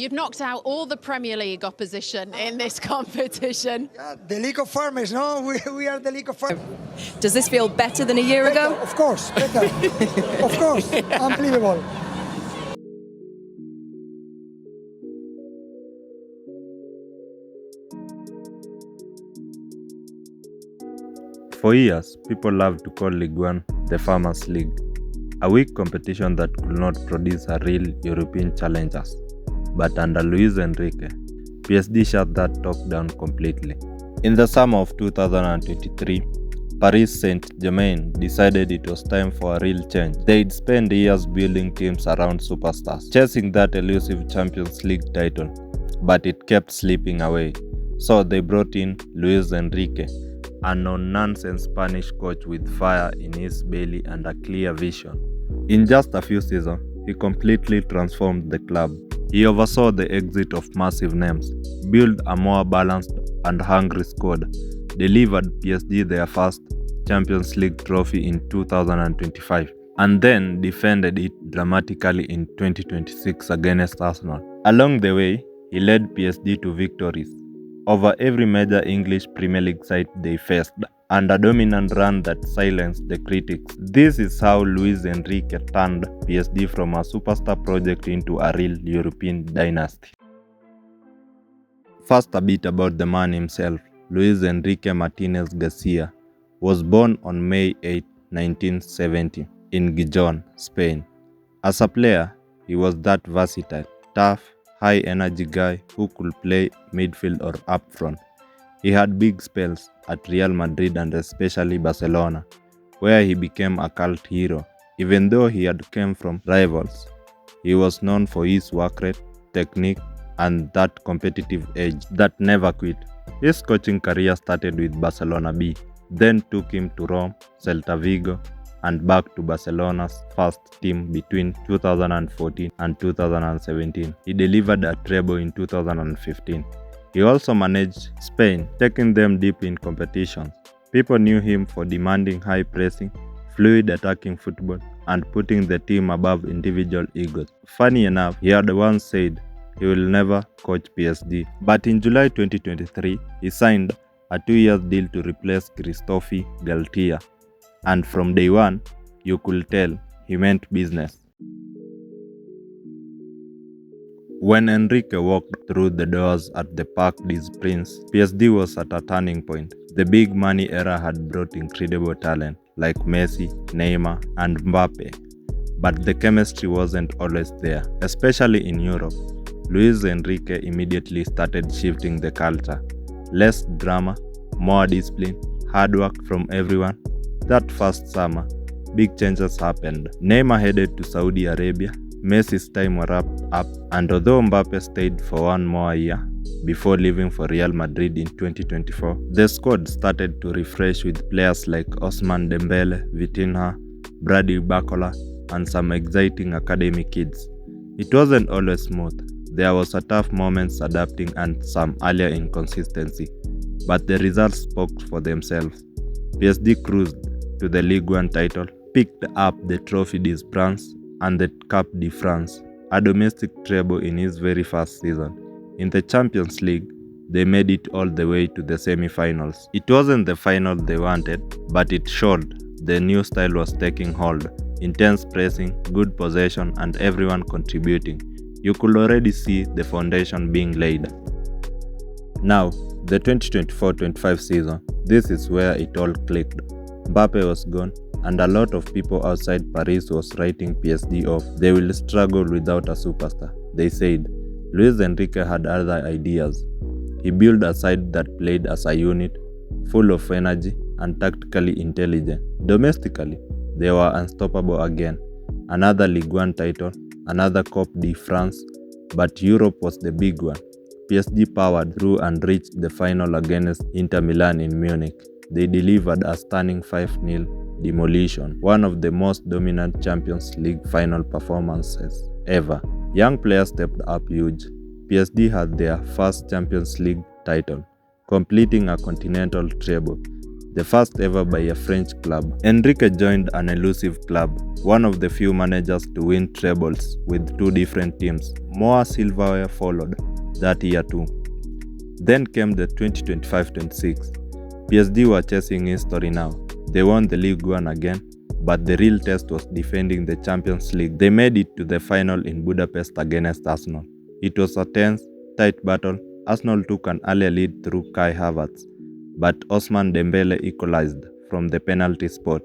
You've knocked out all the Premier League opposition in this competition. Yeah, the League of Farmers, no? We are the League of Farmers. Does this feel better than a year ago? Of course, better. Of course, unbelievable. For years, people loved to call League One the Farmers' League, a weak competition that could not produce a real European challengers. But under Luis Enrique, PSG shut that talk down completely. In the summer of 2023, Paris Saint-Germain decided it was time for a real change. They'd spent years building teams around superstars, chasing that elusive Champions League title, but it kept slipping away. So they brought in Luis Enrique, a no-nonsense Spanish coach with fire in his belly and a clear vision. In just a few seasons, he completely transformed the club. He oversaw the exit of massive names, built a more balanced and hungry squad, delivered PSG their first Champions League trophy in 2025, and then defended it dramatically in 2026 against Arsenal. Along the way, he led PSG to victories over every major English Premier League side they faced, and a dominant run that silenced the critics. This is how Luis Enrique turned PSG from a superstar project into a real European dynasty. First, a bit about the man himself. Luis Enrique Martinez Garcia was born on May 8, 1970 in Gijón, Spain. As a player, he was that versatile, tough, high-energy guy who could play midfield or up front. He had big spells at Real Madrid and especially Barcelona, where he became a cult hero. Even though he had come from rivals, he was known for his work rate, technique, and that competitive edge that never quit. His coaching career started with Barcelona B, then took him to Rome, Celta Vigo, and back to Barcelona's first team between 2014 and 2017. He delivered a treble in 2015. He also managed Spain, taking them deep in competitions. People knew him for demanding high pressing, fluid attacking football, and putting the team above individual egos. Funny enough, he had once said he will never coach PSG, but in July 2023, he signed a 2-year deal to replace Christophe Galtier, and from day one, you could tell he meant business. When Enrique walked through the doors at the Parc des Princes, PSG was at a turning point. The big money era had brought incredible talent like Messi, Neymar, and Mbappe, but the chemistry wasn't always there, especially in Europe. Luis Enrique immediately started shifting the culture. Less drama, more discipline, hard work from everyone. That first summer, big changes happened. Neymar headed to Saudi Arabia, Messi's time wrapped up, and although Mbappe stayed for one more year before leaving for Real Madrid in 2024, the squad started to refresh with players like Ousmane Dembele, Vitinha, Brady Bacola, and some exciting academy kids. It wasn't always smooth. There was a tough moments adapting and some earlier inconsistency, but the results spoke for themselves. PSG cruised to the Ligue 1 title, picked up the Trophée des Princes and the Cup de France, a domestic treble in his very first season. In the Champions League, they made it all the way to the semi-finals. It wasn't the final they wanted, but it showed the new style was taking hold. Intense pressing, good possession, and everyone contributing. You could already see the foundation being laid. Now, the 2024-25 season, this is where it all clicked. Mbappe was gone, and a lot of people outside Paris was writing PSG off. They will struggle without a superstar, they said. Luis Enrique had other ideas. He built a side that played as a unit, full of energy and tactically intelligent. Domestically, they were unstoppable again. Another Ligue 1 title, another Coupe de France, but Europe was the big one. PSG powered through and reached the final against Inter Milan in Munich. They delivered a stunning 5-0 demolition, one of the most dominant Champions League final performances ever. Young players stepped up huge. PSG had their first Champions League title, completing a continental treble. the first ever by a French club. Enrique joined an elusive club, one of the few managers to win trebles with 2 different teams. More silverware followed that year too. Then came the 2025-26. PSG were chasing history now. They won the League One again, but the real test was defending the Champions League. They made it to the final in Budapest against Arsenal. It was a tense, tight battle. Arsenal took an early lead through Kai Havertz, but Ousmane Dembele equalized from the penalty spot.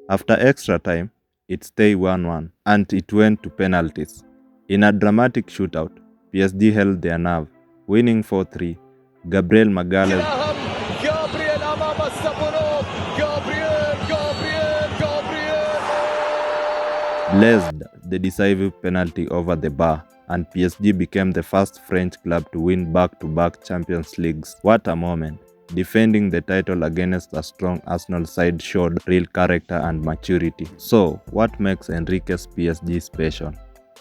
After extra time, it stayed 1-1 and it went to penalties. In a dramatic shootout, PSG held their nerve, winning 4-3. Gabriel Magalhaes blazed the decisive penalty over the bar, and PSG became the first French club to win back-to-back Champions Leagues. What a moment! Defending the title against a strong Arsenal side showed real character and maturity. So, what makes Enrique's PSG special?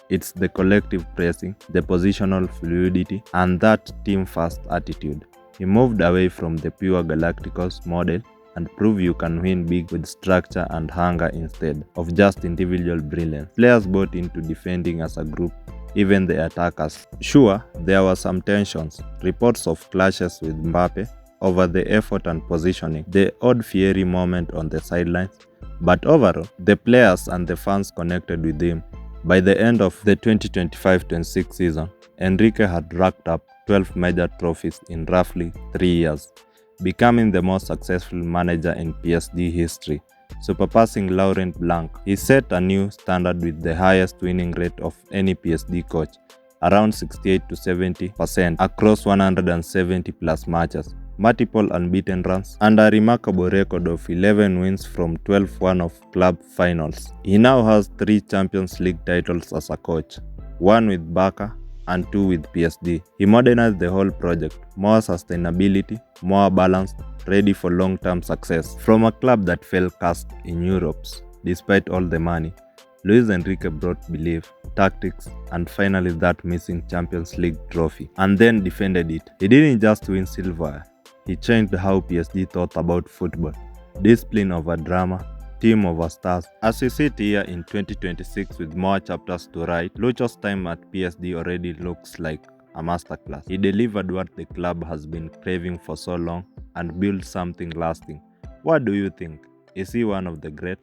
It's the collective pressing, the positional fluidity, and that team-first attitude. He moved away from the pure Galacticos model and proved you can win big with structure and hunger instead of just individual brilliance. Players bought into defending as a group, even the attackers. Sure, there were some tensions, reports of clashes with Mbappe over the effort and positioning, the odd fiery moment on the sidelines, but overall, the players and the fans connected with him. By the end of the 2025-26 season, Enrique had racked up 12 major trophies in roughly 3 years, becoming the most successful manager in PSG history, surpassing Laurent Blanc. He set a new standard with the highest winning rate of any PSG coach, around 68 to 70% across 170 plus matches, multiple unbeaten runs, and a remarkable record of 11 wins from 12 of club finals. He now has 3 Champions League titles as a coach, 1 with Barca and 2 with PSG. He modernized the whole project, more sustainability, more balanced, ready for long-term success. From a club that fell cast in Europe's, despite all the money, Luis Enrique brought belief, tactics, and finally that missing Champions League trophy, and then defended it. He didn't just win silver, he changed how PSG thought about football. Discipline over drama, team over stars. As we sit here in 2026 with more chapters to write, Lucho's time at PSG already looks like a masterclass. He delivered what the club has been craving for so long and built something lasting. What do you think? Is he one of the great?